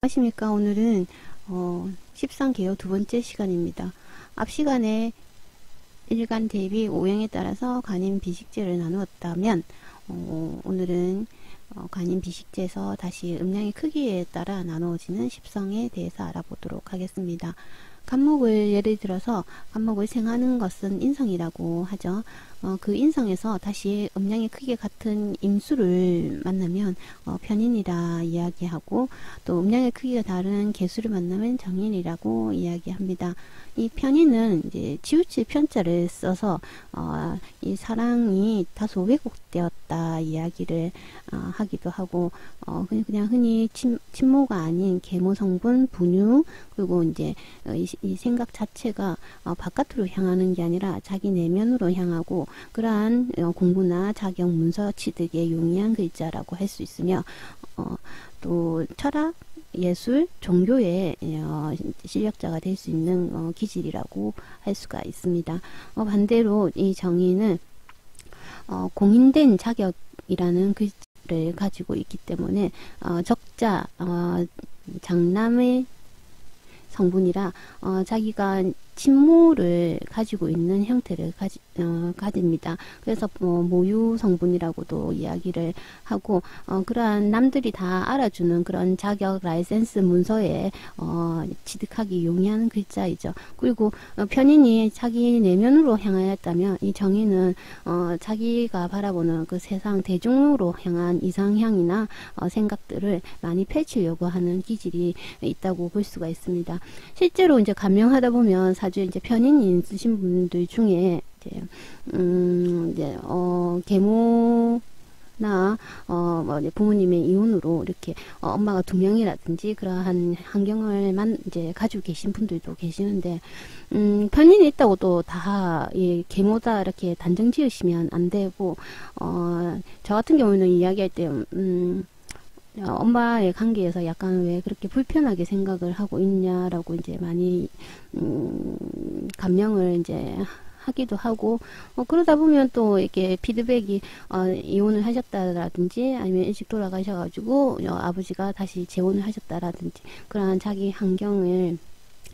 안녕하십니까. 오늘은 십상개요 두 번째 시간입니다. 앞 시간에 일간 대비 오행에 따라서 간인 비식제를 나누었다면 오늘은 간인 비식제에서 다시 음양의 크기에 따라 나누어지는 십성에 대해서 알아보도록 하겠습니다. 간목을 예를 들어서 간목을 생하는 것은 인성이라고 하죠. 그 인성에서 다시 음양의 크기 같은 임수를 만나면 편인이라 이야기하고, 또 음양의 크기가 다른 개수를 만나면 정인이라고 이야기합니다. 이 편인은 이제 치우칠 편자를 써서 이 사랑이 다소 왜곡되었다 이야기를 하기도 하고, 그냥 흔히 친모가 아닌 계모 성분 분유, 그리고 이제 이 생각 자체가 바깥으로 향하는 게 아니라 자기 내면으로 향하고, 그러한 공부나 자격 문서 취득에 용이한 글자라고 할 수 있으며, 또 철학, 예술, 종교의 실력자가 될 수 있는 기질이라고 할 수가 있습니다. 반대로 이 정의는 공인된 자격이라는 글자를 가지고 있기 때문에 적자, 장남의 성분이라 자기가 친모를 가지고 있는 형태를 가집니다. 그래서 모유 성분이라고도 이야기를 하고, 그러한 남들이 다 알아주는 그런 자격 라이센스 문서에 취득하기 용이한 글자이죠. 그리고 편인이 자기 내면으로 향하였다면 이 정의는 자기가 바라보는 그 세상 대중으로 향한 이상향이나 생각들을 많이 펼치려고 하는 기질이 있다고 볼 수가 있습니다. 실제로 이제 감명하다 보면 사주에 이제 편인이 있으신 분들 중에 이제 계모나 부모님의 이혼으로 이렇게 엄마가 두 명이라든지 그러한 환경을 이제 가지고 계신 분들도 계시는데, 편인이 있다고 또 다 계모다 이렇게 단정 지으시면 안 되고, 저 같은 경우는 이야기할 때 엄마의 관계에서 약간 왜 그렇게 불편하게 생각을 하고 있냐라고 이제 많이 감명을 이제 하기도 하고, 그러다 보면 또 이렇게 피드백이 이혼을 하셨다라든지 아니면 일찍 돌아가셔가지고 아버지가 다시 재혼을 하셨다라든지 그러한 자기 환경을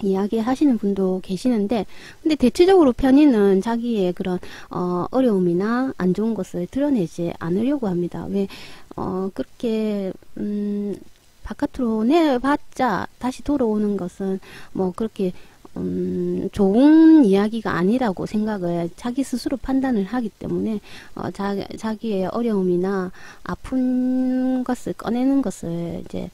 이야기하시는 분도 계시는데, 근데 대체적으로 편인은 자기의 그런 어려움이나 안 좋은 것을 드러내지 않으려고 합니다. 왜 그렇게 바깥으로 내봤자 다시 돌아오는 것은 뭐 그렇게 좋은 이야기가 아니라고 생각을 자기 스스로 판단을 하기 때문에 자기의 어려움이나 아픈 것을 꺼내는 것을 이제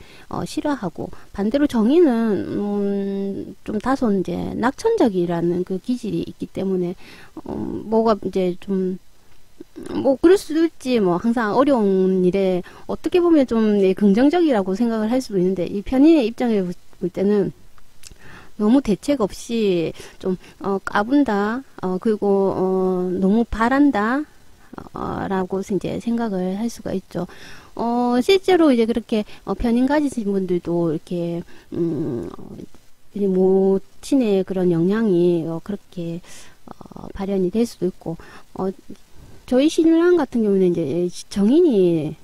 싫어하고, 반대로 정의는 좀 다소 이제 낙천적이라는 그 기질이 있기 때문에 뭐가 이제 좀 그럴 수도 있지. 항상 어려운 일에 어떻게 보면 좀 긍정적이라고 생각을 할 수도 있는데, 이 편인의 입장에 볼 때는 너무 대책 없이 좀 까분다, 그리고 너무 바란다 라고 이제 생각을 할 수가 있죠. 실제로 이제 그렇게 편인 가지신 분들도 이렇게 모친의 그런 영향이 그렇게 발현이 될 수도 있고, 저희 신랑 같은 경우는 이제 정인이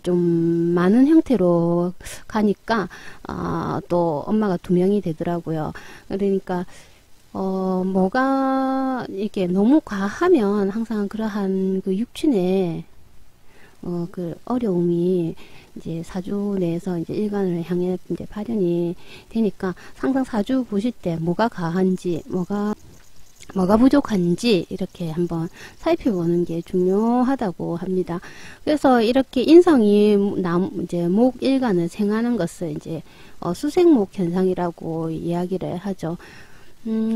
좀 많은 형태로 가니까 또 엄마가 두 명이 되더라고요. 그러니까 뭐가 이렇게 너무 과하면 항상 그러한 그 육친의 그 어려움이 이제 사주 내에서 이제 일간을 향해 이제 발현이 되니까, 항상 사주 보실 때 뭐가 과한지 뭐가 부족한지 이렇게 한번 살펴보는 게 중요하다고 합니다. 그래서 이렇게 인성이 이제 목 일간을 생하는 것을 이제 수생목 현상이라고 이야기를 하죠.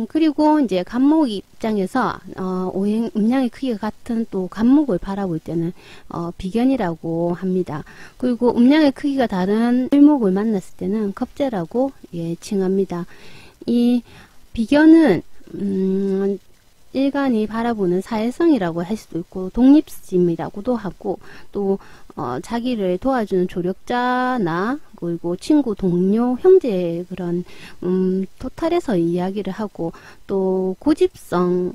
그리고 이제 간목 입장에서 오행 음양의 크기가 같은 또 간목을 바라볼 때는 비견이라고 합니다. 그리고 음양의 크기가 다른 일목을 만났을 때는 겁재라고 칭합니다. 이 비견은 일간이 바라보는 사회성이라고 할 수도 있고, 독립심이라고도 하고, 또 자기를 도와주는 조력자나 그리고 친구, 동료, 형제의 그런 토탈에서 이야기를 하고, 또 고집성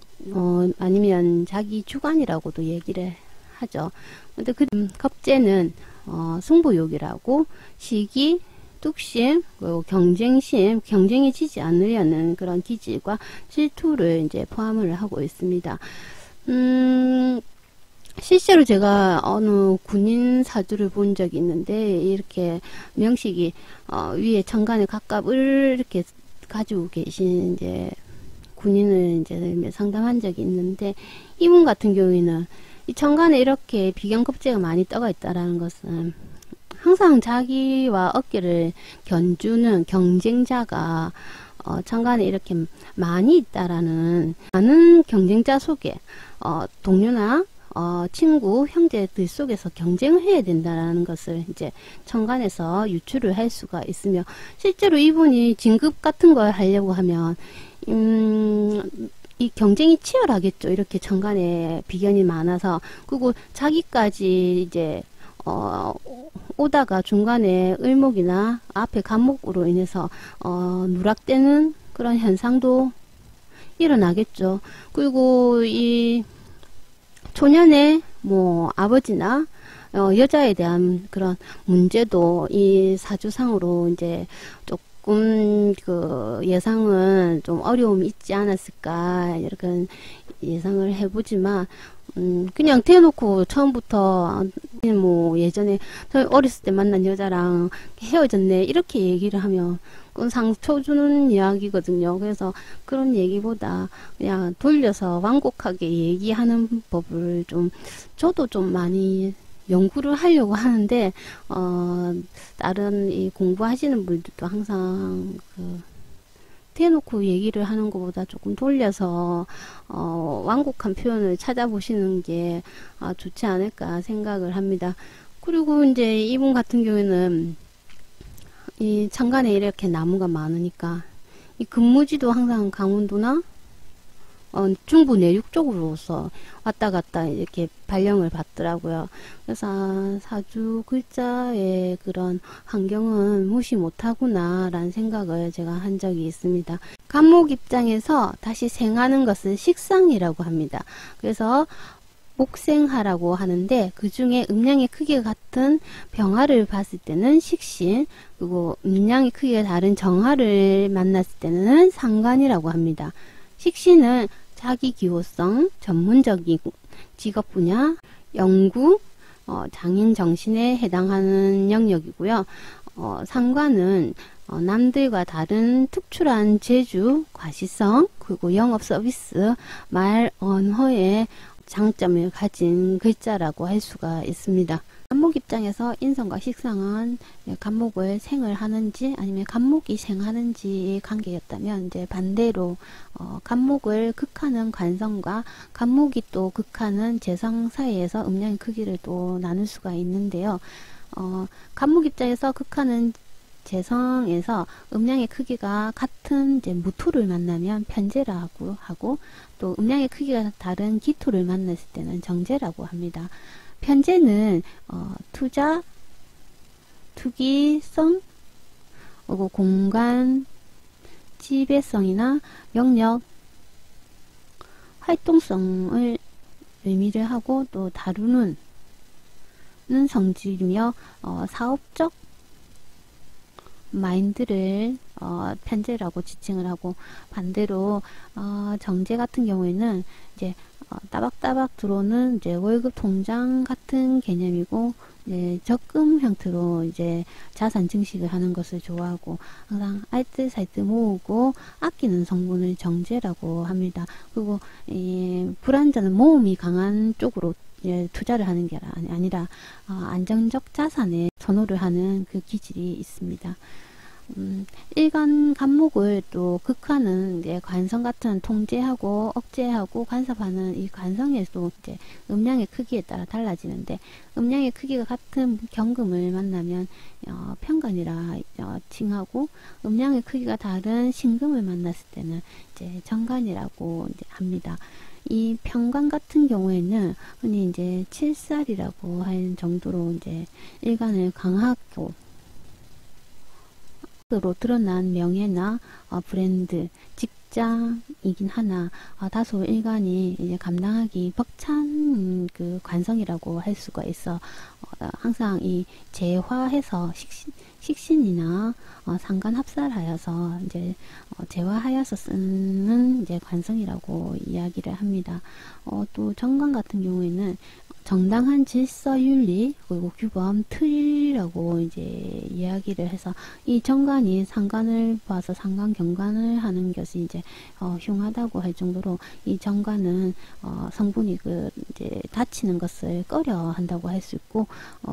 아니면 자기 주관이라고도 얘기를 하죠. 근데 그 겁재는 승부욕이라고, 시기, 뚝심, 그리고 경쟁심, 경쟁에 지지 않으려는 그런 기질과 질투를 이제 포함을 하고 있습니다. 실제로 제가 어느 군인 사주를 본 적이 있는데, 이렇게 명식이 위에 천간에 갑갑을 이렇게 가지고 계신 이제 군인을 이제 상담한 적이 있는데, 이분 같은 경우에는 이 천간에 이렇게 비견겁재가 많이 떠가 있다라는 것은 항상 자기와 어깨를 견주는 경쟁자가 천간에 이렇게 많이 있다라는, 많은 경쟁자 속에 동료나 친구, 형제들 속에서 경쟁을 해야 된다라는 것을 이제 천간에서 유추를 할 수가 있으며, 실제로 이분이 진급 같은 걸 하려고 하면 이 경쟁이 치열하겠죠. 이렇게 천간에 비견이 많아서. 그리고 자기까지 이제 오다가 중간에 을목이나 앞에 간목으로 인해서 누락되는 그런 현상도 일어나겠죠. 그리고 이 초년에 뭐 아버지나 여자에 대한 그런 문제도 이 사주상으로 이제 조금 그 예상은 좀 어려움이 있지 않았을까, 이렇게 예상을 해보지만, 그냥 대놓고 처음부터 뭐 예전에 저 어렸을 때 만난 여자랑 헤어졌네 이렇게 얘기를 하면 그건 상처 주는 이야기거든요. 그래서 그런 얘기보다 그냥 돌려서 완곡하게 얘기하는 법을 좀 저도 좀 많이 연구를 하려고 하는데, 다른 이 공부하시는 분들도 항상 대놓고 얘기를 하는 것보다 조금 돌려서 완곡한 표현을 찾아보시는 게 좋지 않을까 생각을 합니다. 그리고 이제 이분 같은 경우에는 이 천간에 이렇게 나무가 많으니까 이 근무지도 항상 강원도나 중부 내륙 쪽으로서 왔다 갔다 이렇게 발령을 받더라고요. 그래서 사주 글자의 그런 환경은 무시 못하구나 라는 생각을 제가 한 적이 있습니다. 간목 입장에서 다시 생하는 것을 식상이라고 합니다. 그래서 목생하라고 하는데, 그 중에 음양의 크기가 같은 병화를 봤을 때는 식신, 그리고 음양의 크기가 다른 정화를 만났을 때는 상관이라고 합니다. 식신은 자기 기호성, 전문적인 직업 분야, 연구, 장인 정신에 해당하는 영역이고요. 상관은 남들과 다른 특출한 재주, 과시성, 그리고 영업 서비스, 말, 언어의 장점을 가진 글자라고 할 수가 있습니다. 간목 입장에서 인성과 식상은 간목을 생을 하는지 아니면 간목이 생하는지의 관계였다면, 이제 반대로 간목을 극하는 관성과 간목이 또 극하는 재성 사이에서 음양의 크기를 또 나눌 수가 있는데요. 간목 입장에서 극하는 재성에서 음양의 크기가 같은 이제 무토를 만나면 편재라고 하고, 또 음양의 크기가 다른 기토를 만났을 때는 정재라고 합니다. 편재는 투자, 투기성, 그리고 공간, 지배성이나 영역, 활동성을 의미를 하고, 또 다루는 성질이며 사업적 마인드를 편재라고 지칭을 하고, 반대로 정재 같은 경우에는 이제 따박따박 들어오는 이제 월급 통장 같은 개념이고, 이제 적금 형태로 이제 자산 증식을 하는 것을 좋아하고, 항상 알뜰살뜰 모으고 아끼는 성분을 정재라고 합니다. 그리고 이 불안전한 모험이 강한 쪽으로 투자를 하는 게 아니라 안정적 자산에 선호를 하는 그 기질이 있습니다. 일간 간목을 또 극하는 이제 관성 같은 통제하고 억제하고 간섭하는 이 관성에도 이제 음양의 크기에 따라 달라지는데, 음양의 크기가 같은 경금을 만나면 편관이라 칭하고, 음양의 크기가 다른 신금을 만났을 때는 이제 정관이라고 이제 합니다. 이 편관 같은 경우에는 흔히 이제 칠살이라고 하는 정도로 이제 일간을 강하고 으로 드러난 명예나 브랜드, 직장이긴 하나 다소 일간이 이제 감당하기 벅찬 그 관성이라고 할 수가 있어 항상 이 재화해서 식신이나 상간 합살하여서 이제 재화하여서 쓰는 이제 관성이라고 이야기를 합니다. 또 정관 같은 경우에는 정당한 질서 윤리 그리고 규범 틀이라고 이제 이야기를 해서 이 정관이 상관을 봐서 상관 경관을 하는 것이 이제 흉하다고 할 정도로 이 정관은 성분이 이제 다치는 것을 꺼려 한다고 할 수 있고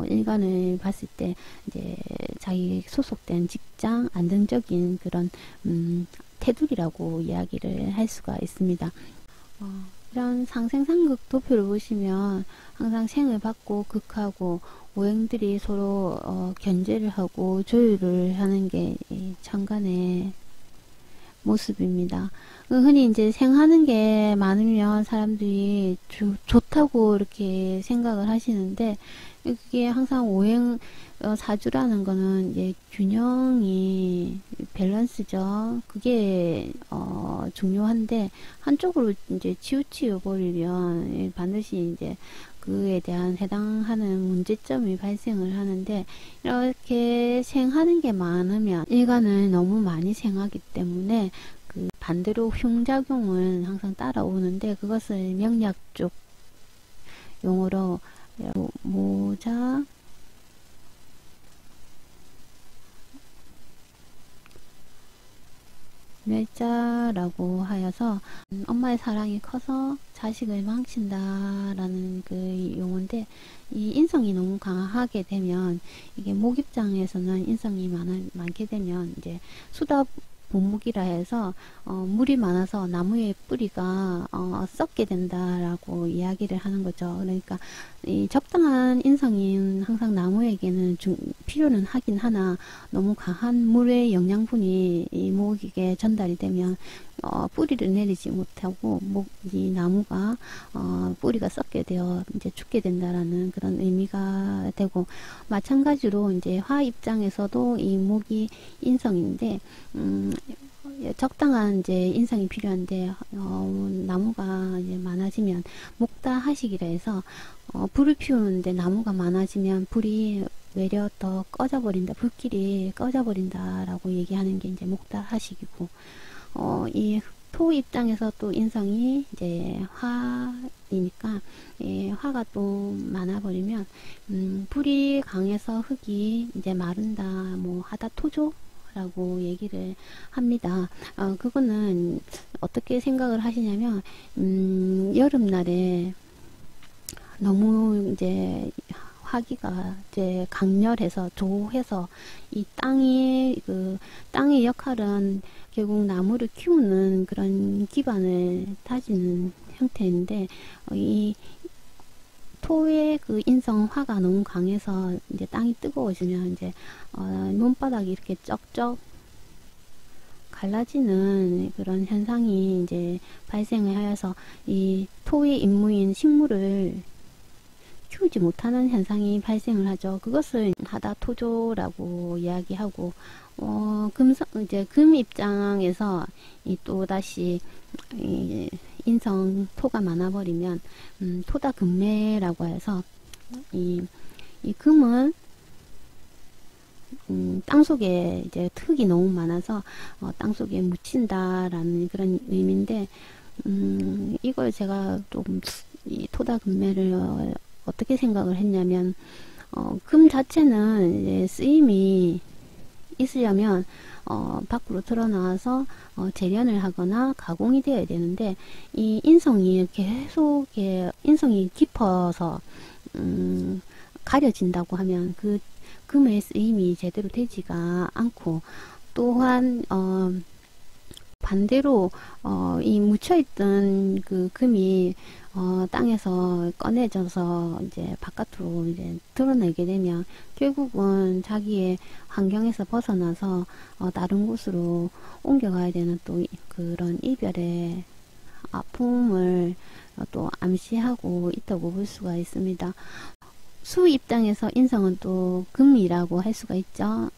일간을 봤을 때 이제 자기 소속된 직장 안정적인 그런 테두리라고 이야기를 할 수가 있습니다. 이런 상생상극 도표를 보시면 항상 생을 받고 극하고 오행들이 서로 견제를 하고 조율을 하는 게 이 천간의 모습입니다. 흔히 이제 생하는 게 많으면 사람들이 좋다고 이렇게 생각을 하시는데 그게 항상 오행 사주라는 거는 이제 균형이 밸런스죠. 그게 중요한데 한쪽으로 이제 치우치어 버리면 반드시 이제 그에 대한 해당하는 문제점이 발생을 하는데 이렇게 생하는 게 많으면 일간을 너무 많이 생하기 때문에 그 반대로 흉작용은 항상 따라오는데 그것을 명리학 쪽 용어로 모자 멸자라고 하여서 엄마의 사랑이 커서 자식을 망친다라는 그 용어인데 이 인성이 너무 강하게 되면 이게 목 입장에서는 인성이 많게 되면 이제 수다 본목이라 해서 물이 많아서 나무의 뿌리가 썩게 된다라고 이야기를 하는 거죠. 그러니까 이 적당한 인성인 항상 나무에게는 필요는 하긴 하나 너무 강한 물의 영양분이 이 목에게 전달이 되면 뿌리를 내리지 못하고 이 나무가 뿌리가 썩게 되어 이제 죽게 된다라는 그런 의미가 되고 마찬가지로 이제 화 입장에서도 이 목이 인성인데 적당한 이제 인성이 필요한데 나무가 이제 많아지면 목다하식이라 해서 불을 피우는데 나무가 많아지면 불이 외려 더 꺼져버린다, 불길이 꺼져버린다라고 얘기하는 게 이제 목다하식이고 이 토 입장에서 또 인성이 이제 화이니까 화가 또 많아버리면 불이 강해서 흙이 이제 마른다, 뭐 하다 토조 라고 얘기를 합니다. 그거는 어떻게 생각을 하시냐면 여름날에 너무 이제 화기가 이제 강렬해서 조해서 이 땅의 역할은 결국 나무를 키우는 그런 기반을 다지는 형태인데 이 토의 그 인성화가 너무 강해서 이제 땅이 뜨거워지면 이제 논바닥이 이렇게 쩍쩍 갈라지는 그런 현상이 이제 발생을 하여서 이 토의 임무인 식물을 키우지 못하는 현상이 발생을 하죠. 그것을 하다 토조라고 이야기하고 이제 금 입장에서 또 다시 인성 토가 많아버리면 토다 금매라고 해서 이 금은 땅속에 이제 흙이 너무 많아서 땅속에 묻힌다라는 그런 의미인데 이걸 제가 좀 이 토다 금매를 어떻게 생각을 했냐면 금 자체는 이제 쓰임이 있으려면 밖으로 드러나와서 재련을 하거나 가공이 되어야 되는데 이 인성이 계속 인성이 깊어서 가려진다고 하면 그 금의 쓰임이 제대로 되지가 않고 또한 반대로 이 묻혀있던 그 금이 땅에서 꺼내져서 이제 바깥으로 이제 드러내게 되면 결국은 자기의 환경에서 벗어나서 다른 곳으로 옮겨가야 되는 또 그런 이별의 아픔을 또 암시하고 있다고 볼 수가 있습니다. 수 입장에서 인성은 또 금이라고 할 수가 있죠.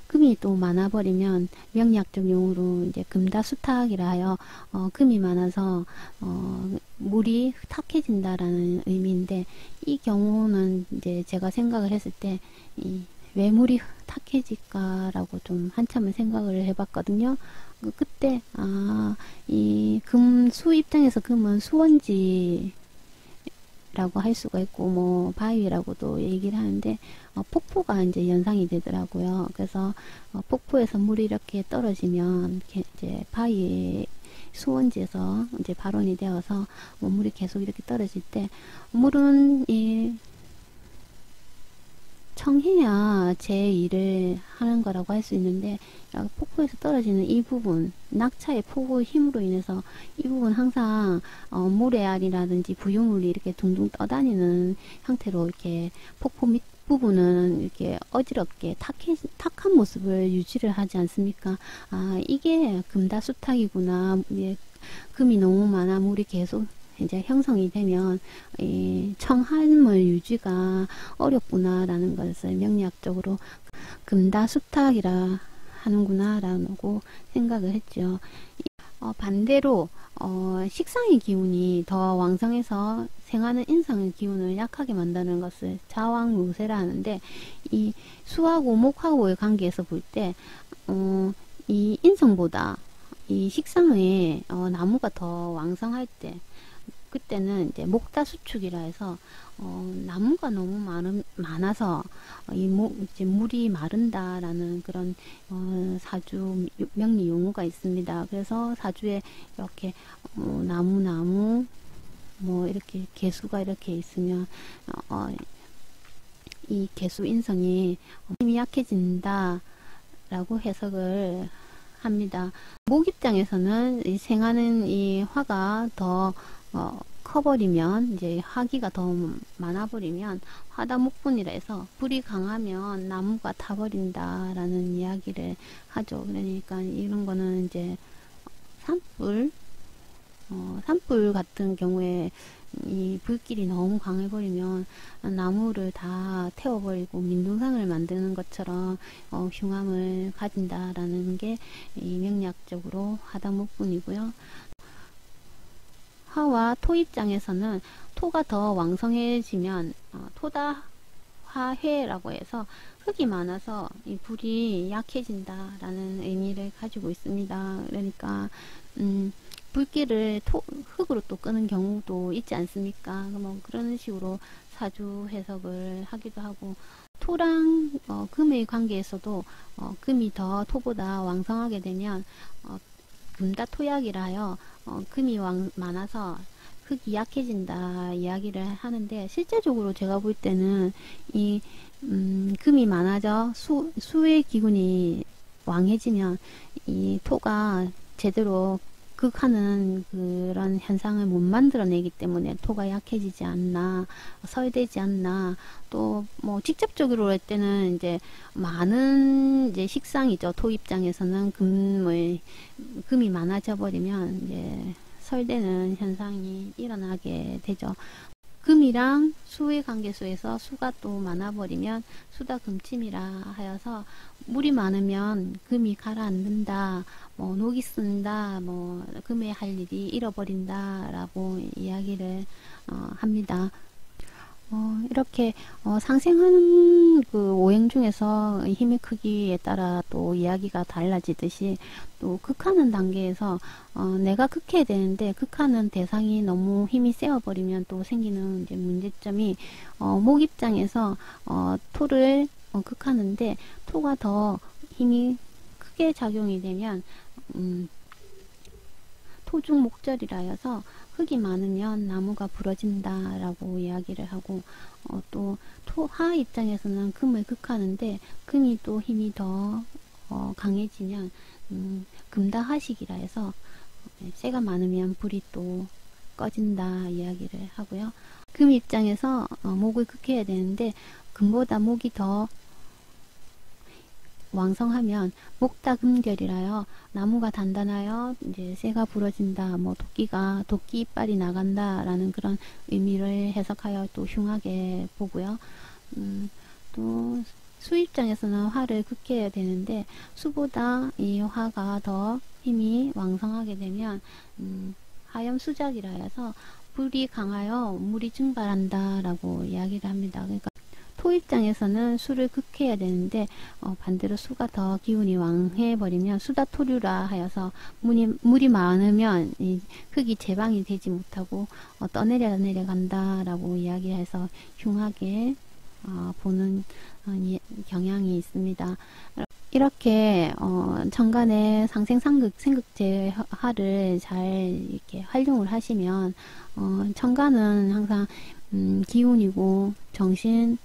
금이 또 많아버리면 명리학적 용어로 이제 금다수탁이라 하여 금이 많아서 물이 탁해진다라는 의미인데 이 경우는 이제 제가 생각을 했을 때 이 왜 물이 탁해질까라고 좀 한참을 생각을 해봤거든요. 그때 이 수 입장에서 금은 수원지 라고 할 수가 있고 뭐 바위라고도 얘기를 하는데 폭포가 이제 연상이 되더라고요. 그래서 폭포에서 물이 이렇게 떨어지면 이제 바위 수원지에서 이제 발원이 되어서 뭐 물이 계속 이렇게 떨어질 때 물은 이 청해야 제 일을 하는 거라고 할 수 있는데 폭포에서 떨어지는 이 부분 낙차의 폭우 힘으로 인해서 이 부분 항상 모래알이라든지 부유물이 이렇게 둥둥 떠다니는 형태로 이렇게 폭포 밑 부분은 이렇게 어지럽게 탁한 모습을 유지를 하지 않습니까? 이게 금다수탁이구나. 금이 너무 많아 물이 계속 이제 형성이 되면 이 청한물 유지가 어렵구나라는 것을 명리학적으로 금다수탁이라 하는구나 라고 생각을 했죠. 반대로 식상의 기운이 더 왕성해서 생하는 인상의 기운을 약하게 만드는 것을 자왕무쇠라 하는데, 이 수하고 목하고의 관계에서 볼 때 이 인성보다 이 식상의 나무가 더 왕성할 때, 그때는 이제 목다수축이라 해서 나무가 너무 많아서 이제 물이 마른다라는 그런 사주 명리 용어가 있습니다. 그래서 사주에 이렇게 나무 뭐 이렇게 개수가 이렇게 있으면 이 개수 인성이 힘이 약해진다 라고 해석을 합니다. 목 입장에서는 이 생하는 이 화가 더 커버리면, 이제 화기가 더 많아버리면 화다목분이라 해서 불이 강하면 나무가 타버린다라는 이야기를 하죠. 그러니까 이런 거는 이제 산불 같은 경우에 이 불길이 너무 강해버리면 나무를 다 태워버리고 민둥상을 만드는 것처럼 흉함을 가진다라는 게 이 명리학적으로 화다목분이고요. 화와 토 입장에서는 토가 더 왕성해지면 토다화회라고 해서 흙이 많아서 이 불이 약해진다라는 의미를 가지고 있습니다. 그러니까 불길을 흙으로 또 끄는 경우도 있지 않습니까? 뭐 그런 식으로 사주 해석을 하기도 하고, 토랑 금의 관계에서도 금이 더 토보다 왕성하게 되면 금다토약이라 하여 금이 많아서 흙이 약해진다 이야기를 하는데, 실제적으로 제가 볼 때는 이 금이 많아져 수의 기운이 왕해지면 이 토가 제대로 극하는 그런 현상을 못 만들어내기 때문에 토가 약해지지 않나, 설되지 않나. 또 뭐 직접적으로 할 때는 이제 많은 이제 식상이죠. 토 입장에서는 금이 많아져 버리면 이제 설되는 현상이 일어나게 되죠. 금이랑 수의 관계수에서 수가 또 많아버리면 수다 금침이라 하여서 물이 많으면 금이 가라앉는다, 뭐 녹이 쓴다, 뭐 금의 할 일이 잃어버린다 라고 이야기를 합니다. 이렇게 상생하는 그 오행 중에서 힘의 크기에 따라 또 이야기가 달라지듯이, 또 극하는 단계에서 내가 극해야 되는데 극하는 대상이 너무 힘이 세어버리면 또 생기는 이제 문제점이, 목 입장에서 토를 극하는데 토가 더 힘이 크게 작용이 되면 토중목절이라 해서 흙이 많으면 나무가 부러진다 라고 이야기를 하고, 또 토하 입장에서는 금을 극하는데 금이 또 힘이 더 강해지면 금다하식이라 해서 쇠가 많으면 불이 또 꺼진다 이야기를 하고요. 금 입장에서 목을 극해야 되는데 금보다 목이 더 왕성하면 목다금결이라요. 나무가 단단하여 이제 쇠가 부러진다, 뭐 도끼 이빨이 나간다라는 그런 의미를 해석하여 또 흉하게 보고요. 또 수 입장에서는 화를 극해야 되는데 수보다 이 화가 더 힘이 왕성하게 되면 하염수작이라 해서 불이 강하여 물이 증발한다라고 이야기를 합니다. 그러니까 토 입장에서는 수를 극해야 되는데 반대로 수가 더 기운이 왕해버리면 수다토류라 하여서 물이 많으면 이 흙이 제방이 되지 못하고 떠내려 내려간다라고 이야기해서 흉하게 보는 경향이 있습니다. 이렇게 천간에 상생상극 생극제화를 잘 이렇게 활용을 하시면 천간은 항상 기운이고 정신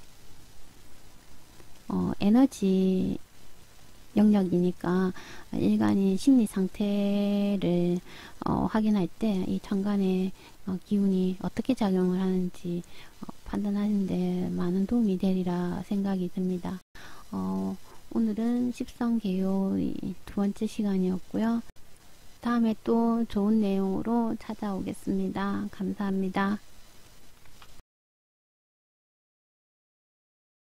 에너지 영역이니까 일간이 심리 상태를 확인할 때 이 천간의 기운이 어떻게 작용을 하는지 판단하는데 많은 도움이 되리라 생각이 듭니다. 오늘은 십성개요 두 번째 시간이었고요. 다음에 또 좋은 내용으로 찾아오겠습니다. 감사합니다.